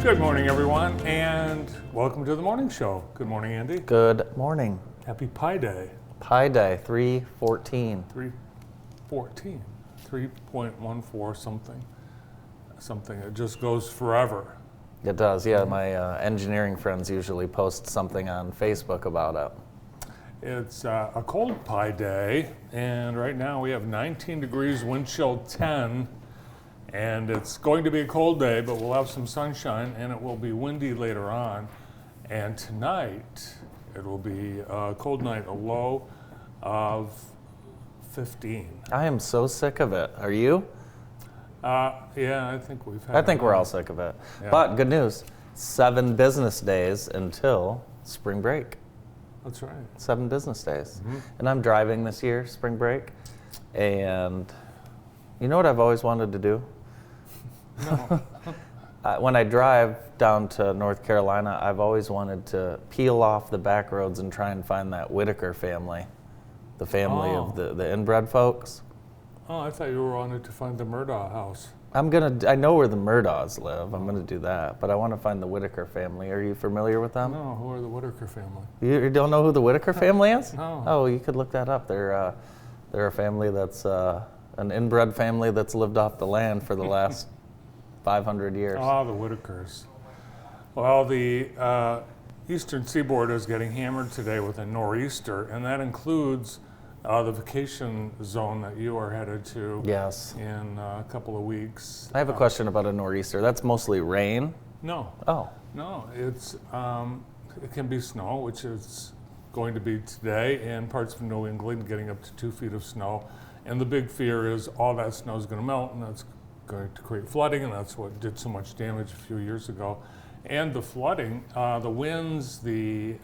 Good morning, everyone, and welcome to the morning show. Good morning, Andy. Good morning. Happy Pi Day. Pi Day, 314. 314, 3.14 something. Something that just goes forever. It does, yeah. My engineering friends usually post something on Facebook about it. It's a cold Pi Day, and right now we have 19 degrees, wind chill 10, and it's going to be a cold day, but we'll have some sunshine, and it will be windy later on. And tonight, it will be a cold night, a low of 15. I am so sick of it. Are you? Yeah, I think we've had I think we're all sick of it. Yeah. But good news, 7 business days until spring break. That's right. 7 business days. Mm-hmm. And I'm driving this year, spring break. And you know what I've always wanted to do? No. When I drive down to North Carolina, I've always wanted to peel off the back roads and try and find that Whitaker family, the family of the inbred folks. Oh, I thought you were wanted to find the Murdaugh house. I know where the Murdaughs live. I'm gonna do that, but I want to find the Whitaker family. Are you familiar with them? No, who are the Whitaker family? You don't know who the Whitaker family is? No. Oh, you could look that up. They're a family that's an inbred family that's lived off the land for the last 500 years. Ah, the Whitakers. Well, the eastern seaboard is getting hammered today with a nor'easter, and that includes the vacation zone that you are headed to Yes. in a couple of weeks. I have a question about a nor'easter. That's mostly rain. No, Oh, it's it can be snow, which is going to be today, and parts of New England getting up to 2 feet of snow. And the big fear is all that snow is going to melt, and that's going to create flooding, and that's what did so much damage a few years ago. And the flooding, the winds, the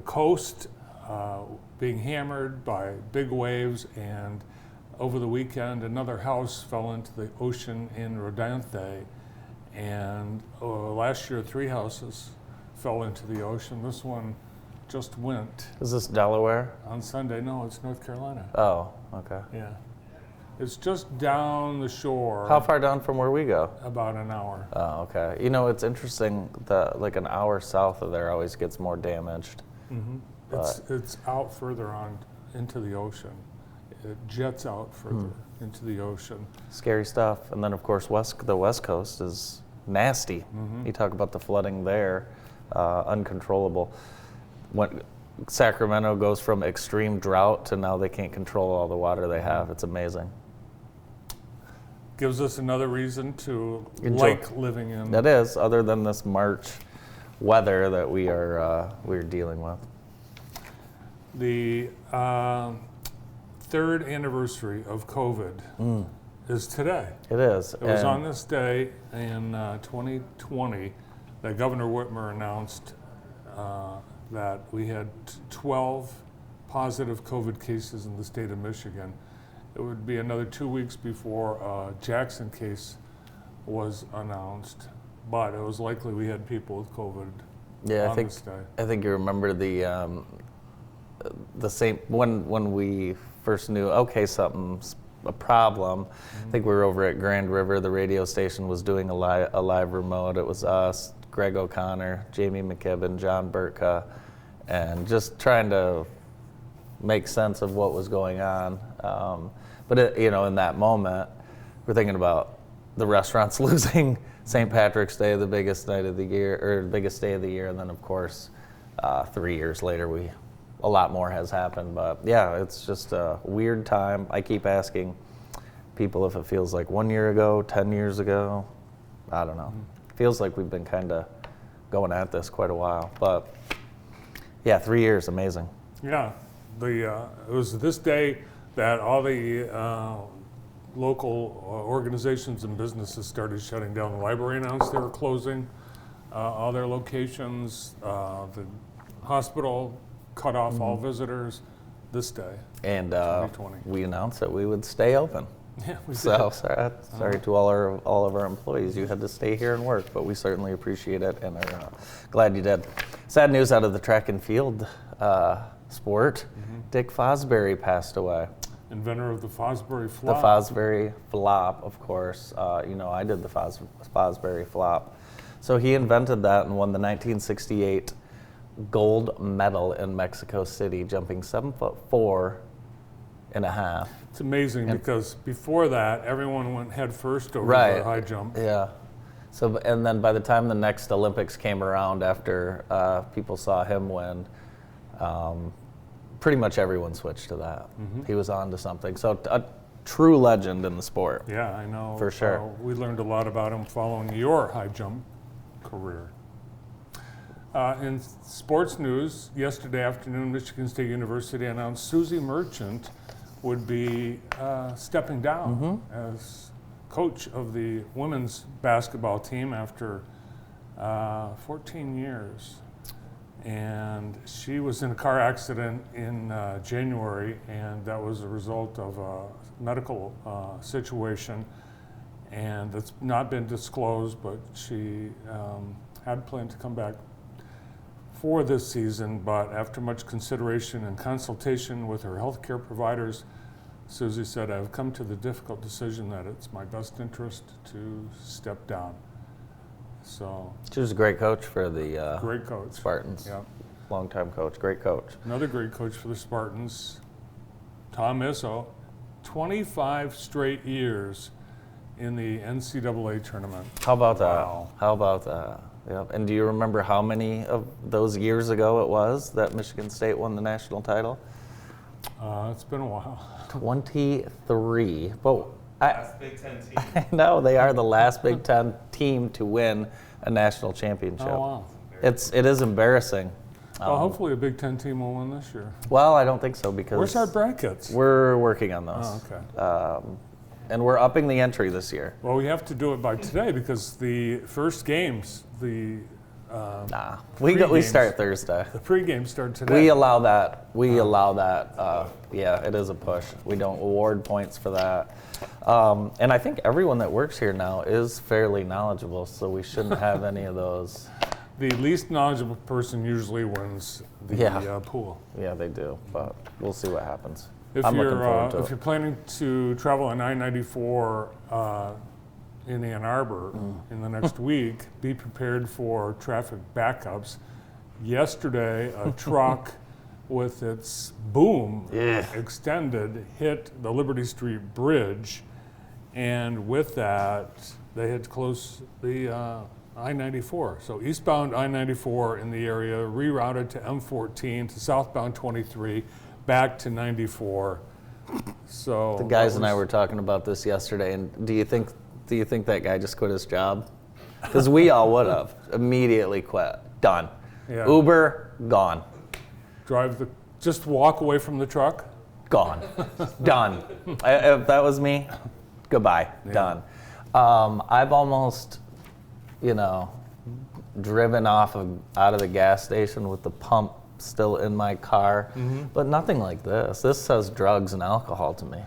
coast being hammered by big waves, and over the weekend another house fell into the ocean in Rodanthe, and last year 3 houses fell into the ocean. This one just went is this Delaware? on Sunday. No, it's North Carolina. Oh, okay. Yeah. It's just down the shore. How far down from where we go? About an hour. Oh, okay. You know, it's interesting that like an hour south of there always gets more damaged. Mm-hmm. But- It's out further on into the ocean. It jets out further into the ocean. Scary stuff. And then, of course, the West Coast is nasty. Mhm. You talk about the flooding there, uncontrollable. When Sacramento goes from extreme drought to now they can't control all the water they have. It's amazing. Gives us another reason to Enjoy. like living in. That is, other than this March weather that we're dealing with. The third anniversary of COVID is today. It is. It was And on this day in 2020 that Governor Whitmer announced that we had 12 positive COVID cases in the state of Michigan. It would be another 2 weeks before a Jackson case was announced, but it was likely we had people with COVID Yeah, on this day. I think you remember the same when we first knew, okay, something's a problem. I think we were over at Grand River. The radio station was doing a live remote. It was us, Greg O'Connor, Jamie McKibben, John Burtka, and just trying to make sense of what was going on. But in that moment, we're thinking about the restaurants losing St. Patrick's Day, the biggest night of the year, or biggest day of the year, and then of course, 3 years later, a lot more has happened. But yeah, it's just a weird time. I keep asking people if it feels like 1 year ago, 10 years ago. I don't know. Feels like we've been kind of going at this quite a while. But yeah, 3 years, amazing. Yeah, it was this day that all the local organizations and businesses started shutting down. The library announced they were closing all their locations. The hospital cut off all visitors this day. And 2020. we announced that we would stay open. Yeah, we So did. sorry to all of our employees. You had to stay here and work, but we certainly appreciate it and are glad you did. Sad news out of the track and field sport. Dick Fosbury passed away. Inventor of the Fosbury The flop. Fosbury flop, of course. I did the Fosbury flop. So he invented that and won the 1968 gold medal in Mexico City, jumping 7'4" and a half. It's amazing because before that, everyone went head first over Right. the high jump. Yeah. So, and then by the time the next Olympics came around, after people saw him win, pretty much everyone switched to that. He was on to something. So a true legend in the sport. Yeah, I know. For sure. We learned a lot about him following your high jump career. In sports news, yesterday afternoon, Michigan State University announced Susie Merchant would be stepping down as coach of the women's basketball team after 14 years. And she was in a car accident in January, and that was a result of a medical situation. And it's not been disclosed, but she had planned to come back for this season, but after much consideration and consultation with her healthcare providers, Susie said, I've come to the difficult decision that it's my best interest to step down. So, She was a great coach for the great coach. Spartans. Yeah. Longtime coach, great coach. Another great coach for the Spartans, Tom Izzo, 25 straight years in the NCAA tournament. How about Wow. that? How about that? Yep. And do you remember how many of those years ago it was that Michigan State won the national title? It's been a while. 23. But Last Big Ten team. I know they are the last Big Ten team to win a national championship. Oh, wow. It is embarrassing. Well, hopefully a Big Ten team will win this year. Well, I don't think so because Where's our brackets? we're working on those. Oh, okay. And we're upping the entry this year. Well, we have to do it by today because the first games, the Nah, we Pre-games. start Thursday. pre-games start today. We allow that. We allow that. Yeah, it is a push. We don't award points for that. And I think everyone that works here now is fairly knowledgeable, so we shouldn't have any of those. The least knowledgeable person usually wins the Yeah. pool. Yeah, they do, but we'll see what happens. If I'm looking you're forward to if it. you're planning to travel on I-94 in Ann Arbor in the next week, be prepared for traffic backups. Yesterday, a truck with its boom Yeah. extended hit the Liberty Street Bridge, and with that, they had to close the I-94. So eastbound I-94 in the area rerouted to M14 to southbound 23, back to 94. So The guys that and I was- were talking about this yesterday, and do you think that guy just quit his job? Because we all would have immediately quit. Done. Yeah. Uber gone. just walk away from the truck. Gone. Done. If that was me, goodbye. Done. I've almost, driven out of the gas station with the pump still in my car, but nothing like this. This says drugs and alcohol to me.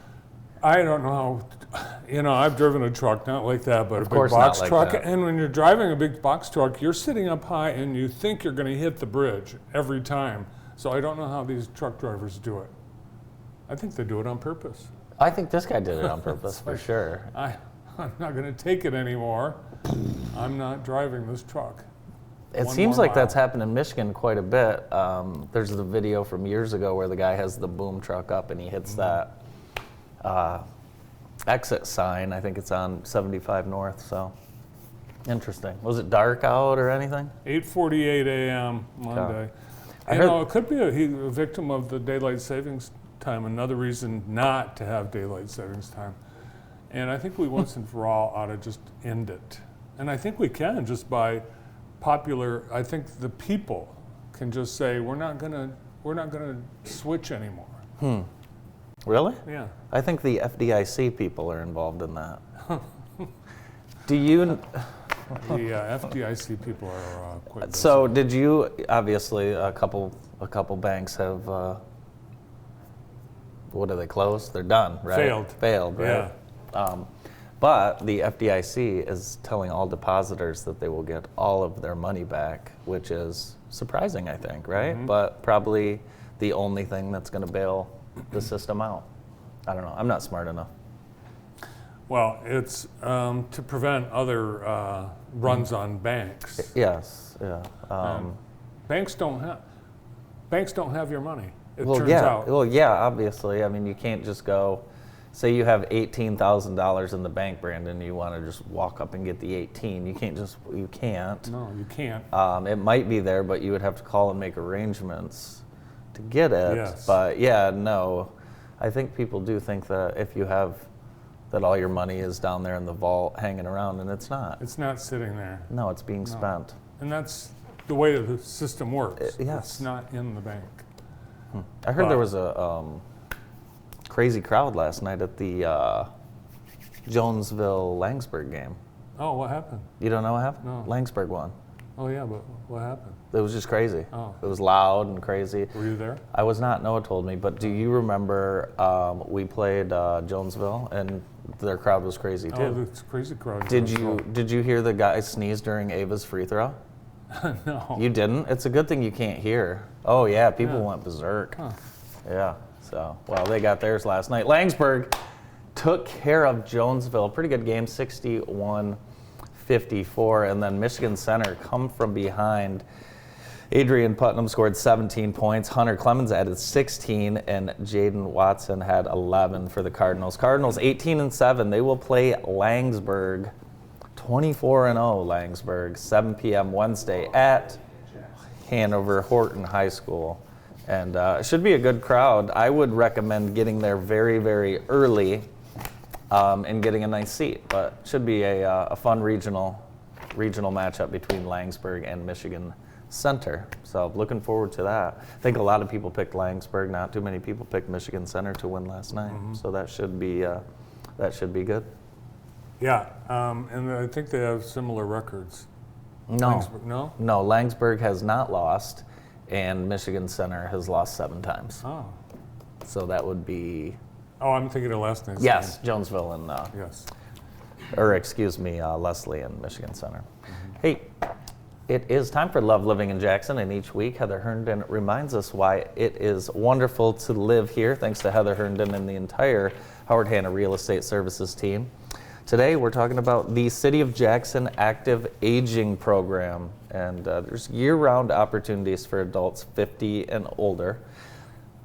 I don't know how, I've driven a truck, not like that, but a big course not box like truck. that. And when you're driving a big box truck, you're sitting up high and you think you're going to hit the bridge every time. So I don't know how these truck drivers do it. I think they do it on purpose. I think this guy did it on purpose for sure. I'm not going to take it anymore. I'm not driving this truck. It One seems more like that's mile. happened in Michigan quite a bit. There's the video from years ago where the guy has the boom truck up and he hits that exit sign. I think it's on 75 North. So interesting. Was it dark out or anything? 8:48 a.m. Monday. I You heard- know, it could be a victim of the daylight savings time. Another reason not to have daylight savings time. And I think we once and for all ought to just end it. And I think we can just by I think the people can just say we're not gonna switch anymore. Really? Yeah. I think the FDIC people are involved in that. Do you? The FDIC people are quite busy. So did you? Obviously, a couple banks have. What are they closed? They're done, right? Failed, right? Yeah. But the FDIC is telling all depositors that they will get all of their money back, which is surprising, I think, right? But probably the only thing that's going to bail the system out. I don't know. I'm not smart enough. Well, it's to prevent other runs on banks. Yes. Yeah. Banks don't have your money. It Well, turns yeah. out. Well, yeah. Obviously, I mean, you can't just go. Say you have $18,000 in the bank, Brandon. You want to just walk up and get the 18. You can't just. You can't. No, you can't. It might be there, but you would have to call and make arrangements to get it. Yes. But yeah, no. I think people do think that if you have that all your money is down there in the vault hanging around, and it's not. It's not sitting there. No, it's being spent. And that's the way the system works. Yes. It's not in the bank. I heard But- there was a crazy crowd last night at the Jonesville-Langsburg game. Oh, what happened? You don't know what happened? No. Langsburg won. Oh, yeah, but what happened? It was just crazy. Oh. It was loud and crazy. Were you there? I was not. Noah told me. But do you remember we played Jonesville and their crowd was crazy Oh, too? it's a crazy crowd. Did you hear the guy sneeze during Ava's free throw? No. You didn't? It's a good thing you can't hear. Oh yeah, people Yeah. went berserk. Huh. Yeah. So well, they got theirs last night. Langsburg took care of Jonesville. Pretty good game, 61-54, and then Michigan Center come from behind. Adrian Putnam scored 17 points. Hunter Clemens added 16, and Jaden Watson had 11 for the Cardinals. Cardinals 18-7. They will play Langsburg, 24-0 Langsburg, 7 p.m. Wednesday at Hanover Horton High School. And it should be a good crowd. I would recommend getting there very, very early and getting a nice seat. But it should be a fun regional matchup between Langsburg and Michigan Center. So looking forward to that. I think a lot of people picked Langsburg. Not too many people picked Michigan Center to win last night. So that should be good. Yeah, and I think they have similar records. No, Langsburg, no? no, Langsburg has not lost, and Michigan Center has lost 7 times. Oh. So that would be Oh, I'm thinking of last night's yes, Jonesville and game. Yes. or excuse me, Leslie and Michigan Center. Hey, it is time for Love Living in Jackson, and each week Heather Herndon reminds us why it is wonderful to live here, thanks to Heather Herndon and the entire Howard Hanna Real Estate Services team. Today we're talking about the City of Jackson Active Aging Program, and there's year-round opportunities for adults 50 and older.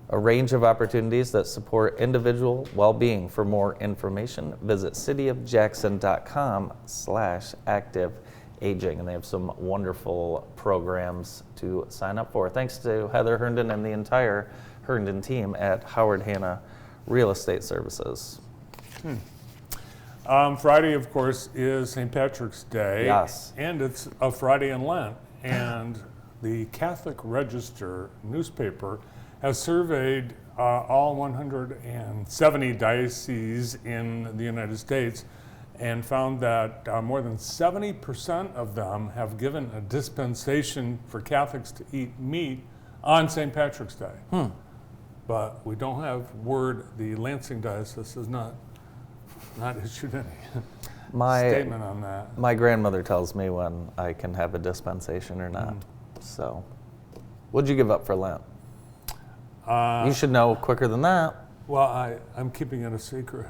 A range of opportunities that support individual well-being. For more information, visit cityofjackson.com/activeaging, and they have some wonderful programs to sign up for. Thanks to Heather Herndon and the entire Herndon team at Howard Hanna Real Estate Services. Friday, of course, is St. Patrick's Day. Yes. And it's a Friday in Lent. And the Catholic Register newspaper has surveyed all 170 dioceses in the United States and found that more than 70% of them have given a dispensation for Catholics to eat meat on St. Patrick's Day. But we don't have word, the Lansing Diocese has not issued any statement on that. My grandmother tells me when I can have a dispensation or not. So, what'd you give up for Lent? You should know quicker than that. Well, I'm keeping it a secret.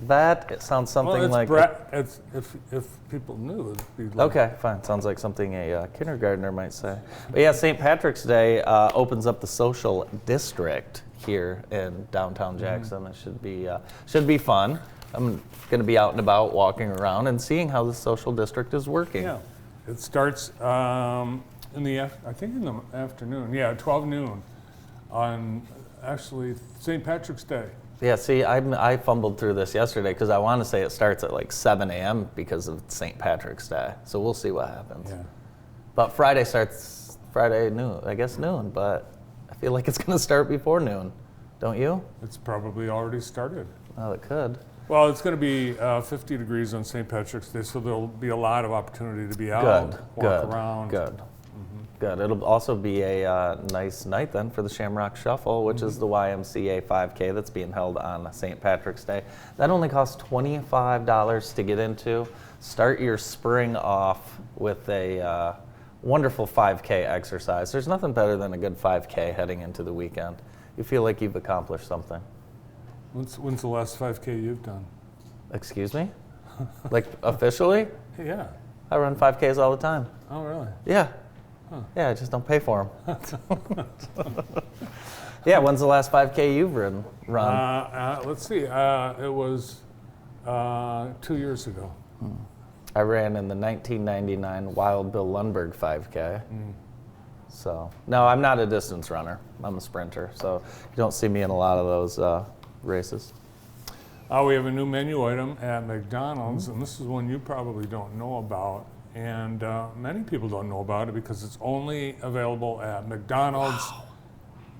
That it sounds something Well, like. it's if people knew, it'd be like, Okay, fine. Sounds like something a kindergartner might say. But yeah, St. Patrick's Day opens up the social district here in downtown Jackson. It should be fun. I'm going to be out and about, walking around and seeing how the social district is working. Yeah, it starts in the afternoon. Yeah, 12 noon on actually St. Patrick's Day. Yeah, see, I fumbled through this yesterday because I want to say it starts at like 7 a.m. because of St. Patrick's Day. So we'll see what happens. Yeah. But Friday starts Friday noon, I guess noon, but I feel like it's going to start before noon. Don't you? It's probably already started. Well, it could. Well, it's going to be 50 degrees on St. Patrick's Day, so there'll be a lot of opportunity to be out, walk around. Good. Good. It'll also be a nice night then for the Shamrock Shuffle, which is the YMCA 5K that's being held on St. Patrick's Day. That only costs $25 to get into. Start your spring off with a wonderful 5K exercise. There's nothing better than a good 5K heading into the weekend. You feel like you've accomplished something. When's the last 5K you've done? Excuse me? Like officially? Yeah. I run 5Ks all the time. Oh, really? Yeah. Huh. Yeah, I just don't pay for them. Yeah, when's the last 5K you've run? Let's see. It was 2 years ago. I ran in the 1999 Wild Bill Lundberg 5K. So, no, I'm not a distance runner. I'm a sprinter. So you don't see me in a lot of those races. We have a new menu item at McDonald's, and this is one you probably don't know about. And many people don't know about it because it's only available at McDonald's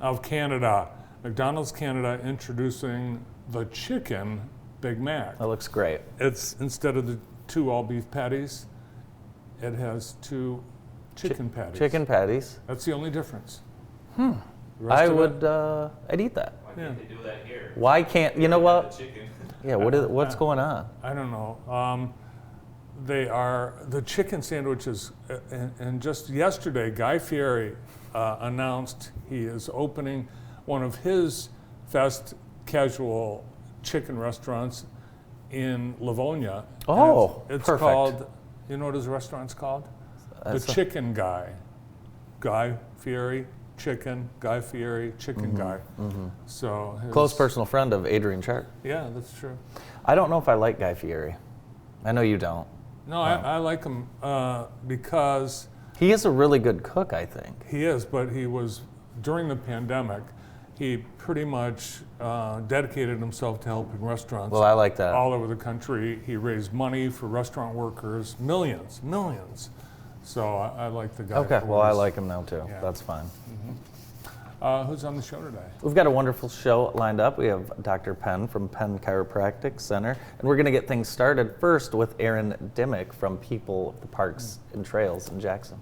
of Canada. McDonald's Canada introducing the chicken Big Mac. That looks great. It's, instead of the 2 all beef patties, it has 2 chicken patties. Chicken patties. That's the only difference. I would, I'd eat that. Why can't they do that here? Why can't, you know what? The chicken. Yeah, what's going on? I don't know. They are the chicken sandwiches, and just yesterday, Guy Fieri announced he is opening one of his fast casual chicken restaurants in Livonia. And Oh, it's perfect. called, you know what his restaurant's called? That's The Chicken Guy. Guy Fieri, chicken, Guy Fieri, chicken guy. So his, Close personal friend of Adrian Sharp. Yeah, that's true. I don't know if I like Guy Fieri. I know you don't. No, I like him because He is a really good cook, I think. he is, but he was, during the pandemic, he pretty much dedicated himself to helping restaurants Well, I like that. all over the country. He raised money for restaurant workers, millions. So I like the guy. Okay, for well, I his- like him now too. Yeah. That's fine. Who's on the show today? We've got a wonderful show lined up. We have Dr. Penn from Penn Chiropractic Center, and we're going to get things started first with Aaron Dimmick from People of the Parks and Trails in Jackson.